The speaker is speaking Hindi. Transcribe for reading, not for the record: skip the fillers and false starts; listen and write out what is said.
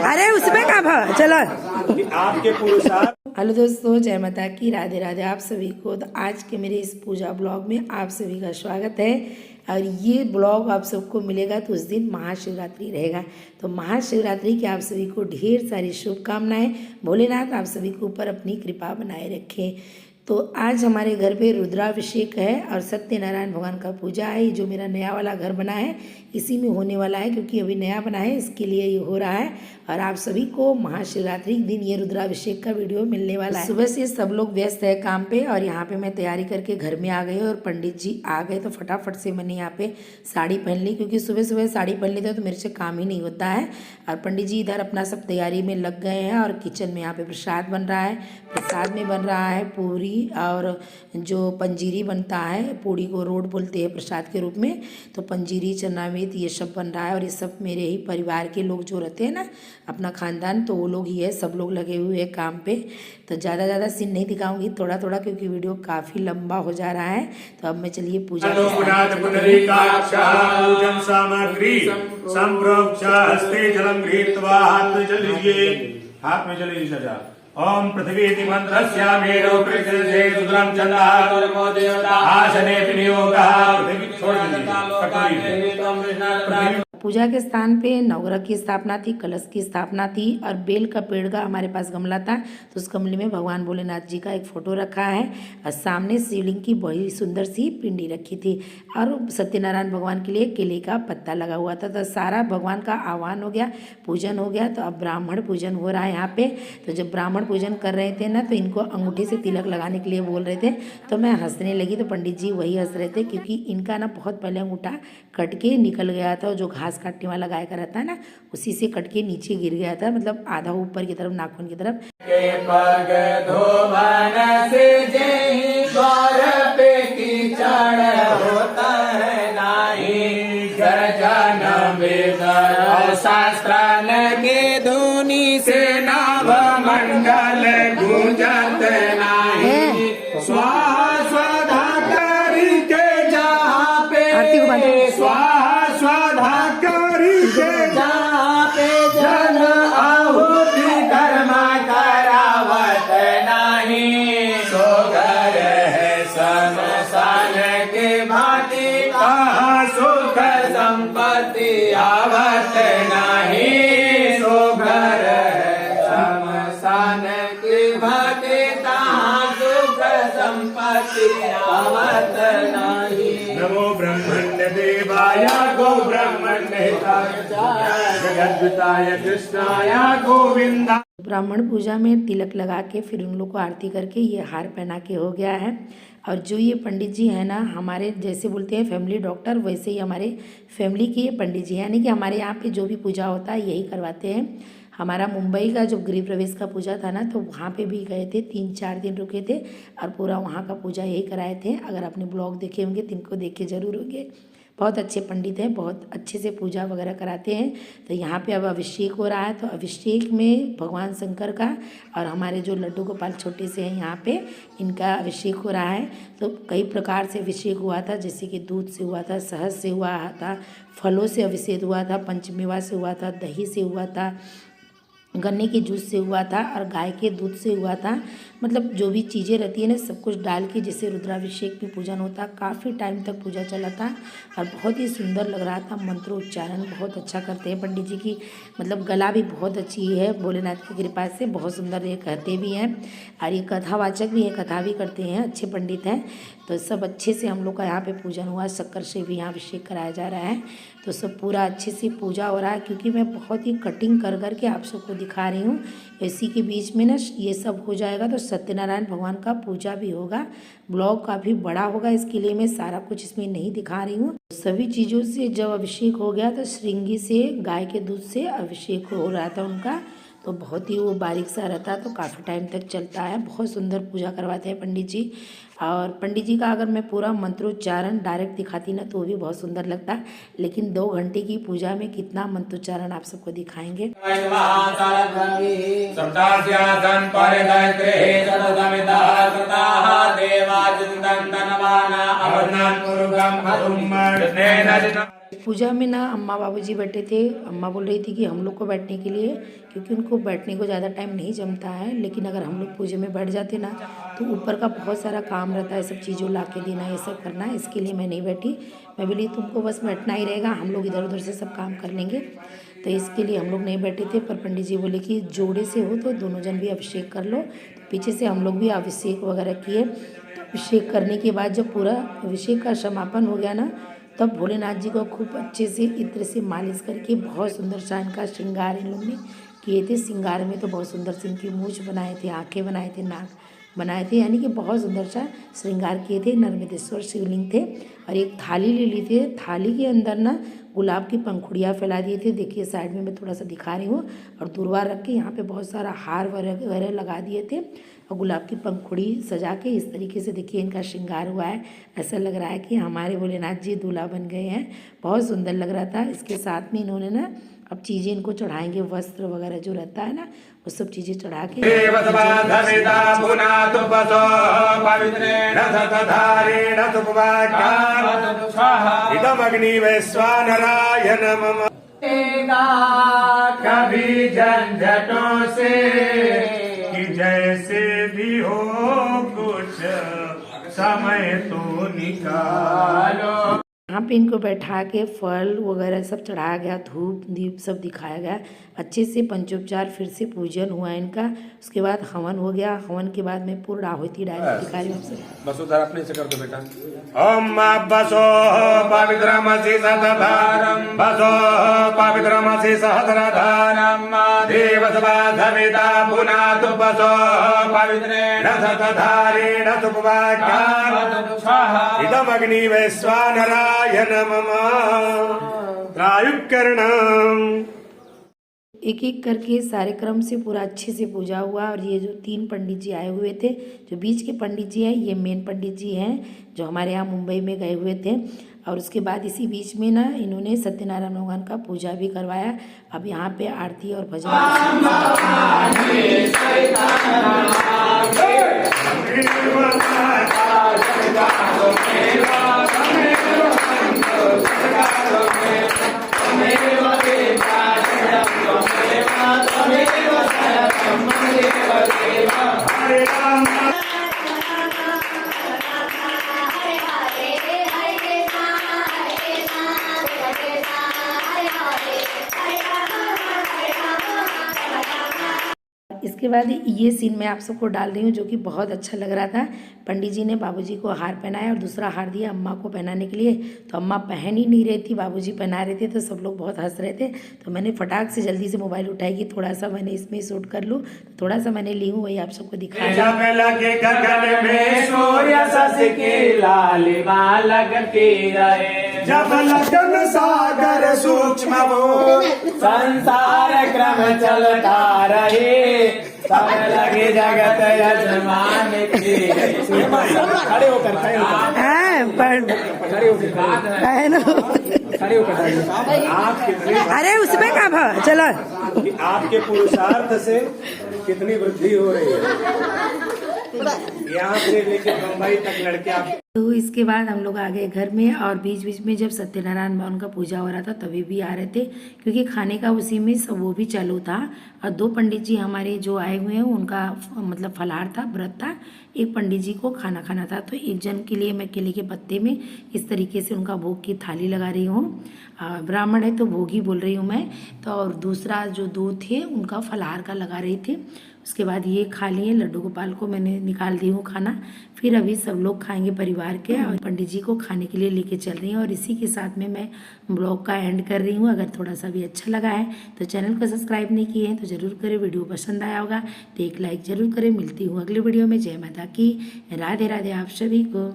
अरे उसमें कहा चलो आपके पुरुषार्थ। हेलो दोस्तों, जय माता की, राधे राधे आप सभी को। तो आज के मेरे इस पूजा ब्लॉग में आप सभी का स्वागत है। और ये ब्लॉग आप सबको मिलेगा तो उस दिन महाशिवरात्रि रहेगा। तो महाशिवरात्रि की आप सभी को ढेर सारी शुभकामनाएं। भोलेनाथ आप सभी के ऊपर अपनी कृपा बनाए रखें। तो आज हमारे घर पे रुद्राभिषेक है और सत्यनारायण भगवान का पूजा है। जो मेरा नया वाला घर बना है इसी में होने वाला है, क्योंकि अभी नया बना है, इसके लिए ये हो रहा है। और आप सभी को महाशिवरात्रि के दिन ये रुद्राभिषेक का वीडियो मिलने वाला है। सुबह से सब लोग व्यस्त है काम पे, और यहाँ पे मैं तैयारी करके घर में आ गई और पंडित जी आ गए। तो फटाफट से मैंने यहाँ पे साड़ी पहन ली, क्योंकि सुबह सुबह साड़ी पहन लेते तो मेरे से काम ही नहीं होता है। और पंडित जी इधर अपना सब तैयारी में लग गए हैं। और किचन में यहाँ पे प्रसाद बन रहा है। प्रसाद में बन रहा है पूरी और जो पंजीरी बनता है, पूड़ी को रोट बोलते हैं प्रसाद के रूप में। तो पंजीरी, चना मिर्च ये सब बन रहा है। और ये सब मेरे ही परिवार के लोग जो रहते हैं ना, अपना खानदान, तो वो लोग ही है, सब लोग लगे हुए हैं काम पे। तो ज़्यादा सीन नहीं दिखाऊंगी, थोड़ा थोड़ा, क्योंकि वीडियो काफ़ी लंबा हो जा रहा है। तो अब मैं चलिए पूजा हाथ में जल लीजिए। ओम पृथ्वी मंत्रस्य मेरो पृथ्वी रुद्रम चंद्रमो देवता आसने विनियोगः। पृथ्वी छोड़ दीजिए। पूजा के स्थान पे नवग्रह की स्थापना थी, कलश की स्थापना थी, और बेल का पेड़ का हमारे पास गमला था। तो उस गमले में भगवान भोलेनाथ जी का एक फोटो रखा है। और सामने शिवलिंग की बड़ी सुंदर सी पिंडी रखी थी। और सत्यनारायण भगवान के लिए केले का पत्ता लगा हुआ था। तो सारा भगवान का आह्वान हो गया, पूजन हो गया। तो अब ब्राह्मण पूजन हो रहा है यहाँ पे। तो जब ब्राह्मण पूजन कर रहे थे ना, तो इनको अंगूठी से तिलक लगाने के लिए बोल रहे थे। तो मैं हंसने लगी, तो पंडित जी वही हंस रहे थे, क्योंकि इनका ना बहुत पहले अंगूठा कट के निकल गया था। जो घास काटने वाला गाय का रहता है ना, उसी से कट के नीचे गिर गया था, मतलब आधा ऊपर की तरफ, नाखून की तरफ। शास्त्रान के धुनी से नभ मंडल गुंजत नाही। स्वाहा स्वधा करी के जहाँ पे, स्वाहा स्वधा करी के जहाँ पे जन आहुति कर्म करावत नहीं। सो घर है समसान के भांति, कहाँ सुख संपत्ति आवत नहीं। सो घर है समसान के भांति, कहाँ सुख संपत्ति आवत नहीं। नमो ब्रह्मण्य देवाय गो ब्रह्मण्य हिताय जगद्गुरुताय कृष्णाय गोविंदा। ब्राह्मण पूजा में तिलक लगा के फिर उन लोग को आरती करके ये हार पहना के हो गया है। और जो ये पंडित जी है ना, हमारे जैसे बोलते हैं फैमिली डॉक्टर, वैसे ही हमारे फैमिली के ये पंडित जी हैं। यानी कि हमारे यहाँ पे जो भी पूजा होता है यही करवाते हैं। हमारा मुंबई का जो गृह प्रवेश का पूजा था ना, तो वहाँ पे भी गए थे, 3-4 दिन रुके थे और पूरा वहाँ का पूजा यही कराए थे। अगर आपने ब्लॉग देखे होंगे तो इनको देखे जरूर होंगे। बहुत अच्छे पंडित हैं, बहुत अच्छे से पूजा वगैरह कराते हैं। तो यहाँ पे अब अभिषेक हो रहा है। तो अभिषेक में भगवान शंकर का और हमारे जो लड्डू गोपाल छोटे से हैं यहाँ पे, इनका अभिषेक हो रहा है। तो कई प्रकार से अभिषेक हुआ था, जैसे कि दूध से हुआ था, शहद से हुआ था, फलों से अभिषेक हुआ था, पंचमेवा से हुआ था, दही से हुआ था, गन्ने के जूस से हुआ था, और गाय के दूध से हुआ था। मतलब जो भी चीज़ें रहती है ना, सब कुछ डाल के जैसे रुद्राभिषेक में पूजन होता। काफ़ी टाइम तक पूजा चला था और बहुत ही सुंदर लग रहा था। मंत्रोच्चारण बहुत अच्छा करते हैं पंडित जी की, मतलब गला भी बहुत अच्छी है, भोलेनाथ की कृपा से बहुत सुंदर ये कहते भी हैं। और ये कथावाचक भी हैं, कथा भी करते हैं, अच्छे पंडित हैं। तो सब अच्छे से हम लोग का यहाँ पे पूजन हुआ। शक्कर से भी यहाँ अभिषेक कराया जा रहा है। तो सब पूरा अच्छे से पूजा हो रहा है, क्योंकि मैं बहुत ही कटिंग कर करके आप सबको दिखा रही हूँ। इसी के बीच में ना ये सब हो जाएगा तो सत्यनारायण भगवान का पूजा भी होगा। ब्लॉग काफ़ी बड़ा होगा, इसके लिए मैं सारा कुछ इसमें नहीं दिखा रही हूँ। सभी चीज़ों से जब अभिषेक हो गया तो श्रृंगी से, गाय के दूध से अभिषेक हो रहा था उनका। तो बहुत ही वो बारीक सा रहता, तो काफ़ी टाइम तक चलता है। बहुत सुंदर पूजा करवाते हैं पंडित जी। और पंडित जी का अगर मैं पूरा मंत्रोच्चारण डायरेक्ट दिखाती ना तो भी बहुत सुंदर लगता, लेकिन 2 घंटे की पूजा में कितना मंत्रोच्चारण आप सबको दिखाएंगे। पूजा में ना अम्मा बाबूजी बैठे थे। अम्मा बोल रही थी कि हम लोग को बैठने के लिए, क्योंकि उनको बैठने को ज़्यादा टाइम नहीं जमता है, लेकिन अगर हम लोग पूजा में बैठ जाते ना तो ऊपर का बहुत सारा काम रहता है, सब चीज़ों ला के देना, ये सब करना है, इसके लिए मैं नहीं बैठी। मैं बोली तुमको बस बैठना ही रहेगा, हम लोग इधर उधर से सब काम कर लेंगे, तो इसके लिए हम लोग नहीं बैठे थे। पर पंडित जी बोले कि जोड़े से हो तो दोनों जन भी अभिषेक कर लो। तो पीछे से हम लोग भी अभिषेक वगैरह किए। तो अभिषेक करने के बाद जब पूरा अभिषेक का समापन हो गया ना, तब भोलेनाथ जी को खूब अच्छे से इत्र से मालिश करके बहुत सुंदर सा इनका श्रृंगार इन लोग ने किए थे। श्रृंगार में तो बहुत सुंदर से इनकी मूंछ बनाए थे, आंखें बनाए थे, नाक बनाए थे, यानी कि बहुत सुंदर सा श्रृंगार किए थे। नर्मदेश्वर शिवलिंग थे और एक थाली ले ली थी। थाली के अंदर ना गुलाब की पंखुड़ियाँ फैला दिए थे। देखिए साइड में मैं थोड़ा सा दिखा रही हूँ। और दूरवा रख के यहाँ पे बहुत सारा हार वगैरह लगा दिए थे और गुलाब की पंखुड़ी सजा के इस तरीके से देखिए इनका श्रृंगार हुआ है। ऐसा लग रहा है कि हमारे भोलेनाथ जी दूल्हा बन गए हैं, बहुत सुंदर लग रहा था। इसके साथ में इन्होंने ना अब चीज़ें इनको चढ़ाएंगे, वस्त्र वगैरह जो रहता है ना वो सब चीज़ें चढ़ा के कभी झंझटों से कि जैसे भी हो कुछ समय तो निकालो। यहाँ पे इनको बैठा के फल वगैरह सब चढ़ाया गया, धूप दीप सब दिखाया गया। अच्छे से पंचोपचार फिर से पूजन हुआ इनका। उसके बाद हवन हो गया। हवन के बाद में पूर्ण आहुति डायरेक्ट दिखा रही हूँ आपसे। वसुधरा अपने से कर दो बेटा। ओम बसो पवित्रमसि सतधारम बसो पवित्रमसि सहस्रधारम देवसवाधमिता पुनातु बसो पवित्रेण सतधारेण सुपवाक्याम् इदमग्नि वैश्वानराय नमः। त्रायुकरणम्। एक एक करके सारे क्रम से पूरा अच्छे से पूजा हुआ। और ये जो 3 पंडित जी आए हुए थे, जो बीच के पंडित जी हैं ये मेन पंडित जी हैं जो हमारे यहाँ मुंबई में गए हुए थे। और उसके बाद इसी बीच में ना इन्होंने सत्यनारायण भगवान का पूजा भी करवाया। अब यहाँ पे आरती और भजन इसके बाद ये सीन मैं आप सबको डाल रही हूँ जो कि बहुत अच्छा लग रहा था। पंडित जी ने बाबूजी को हार पहनाया और दूसरा हार दिया अम्मा को पहनाने के लिए। तो अम्मा पहन ही नहीं रही थी, बाबूजी पहना रहे थे, तो सब लोग बहुत हंस रहे थे। तो मैंने फटाक से जल्दी से मोबाइल उठाई कि थोड़ा सा मैंने इसमें शूट कर लूँ। तो थोड़ा सा मैंने ली हूँ, वही आप सबको दिखाया। जब लगन सागर सूक्ष्म हो संसार क्रम चलता रहे, तब लगे जगत यजमान की। खड़े होकर अरे उसमें क्या चलो आपके पुरुषार्थ से कितनी वृद्धि हो रही है। यहाँ से लेके बम्बई तक लड़के आप। तो इसके बाद हम लोग आ गए घर में। और बीच बीच में जब सत्यनारायण भगवान का पूजा हो रहा था तभी भी आ रहे थे, क्योंकि खाने का उसी में सब वो भी चालू था। और 2 पंडित जी हमारे जो आए हुए हैं उनका मतलब फलाहार था, व्रत था। एक पंडित जी को खाना खाना था। तो एक जन के लिए मैं केले के पत्ते में इस तरीके से उनका भोग की थाली लगा रही हूँ। ब्राह्मण है तो भोग ही बोल रही हूँ मैं। तो और दूसरा जो 2 थे उनका फलाहार का लगा रही थी। उसके बाद ये खा लिए, लड्डू गोपाल को मैंने निकाल दी हूँ खाना। फिर अभी सब लोग खाएंगे परिवार के, और पंडित जी को खाने के लिए लेके चल रही हूँ। और इसी के साथ में मैं ब्लॉग का एंड कर रही हूँ। अगर थोड़ा सा भी अच्छा लगा है तो चैनल को सब्सक्राइब नहीं किए हैं तो ज़रूर करें। वीडियो पसंद आया होगा तो एक लाइक ज़रूर करें। मिलती हूँ अगले वीडियो में। जय माता की, राधे राधे आप सभी को।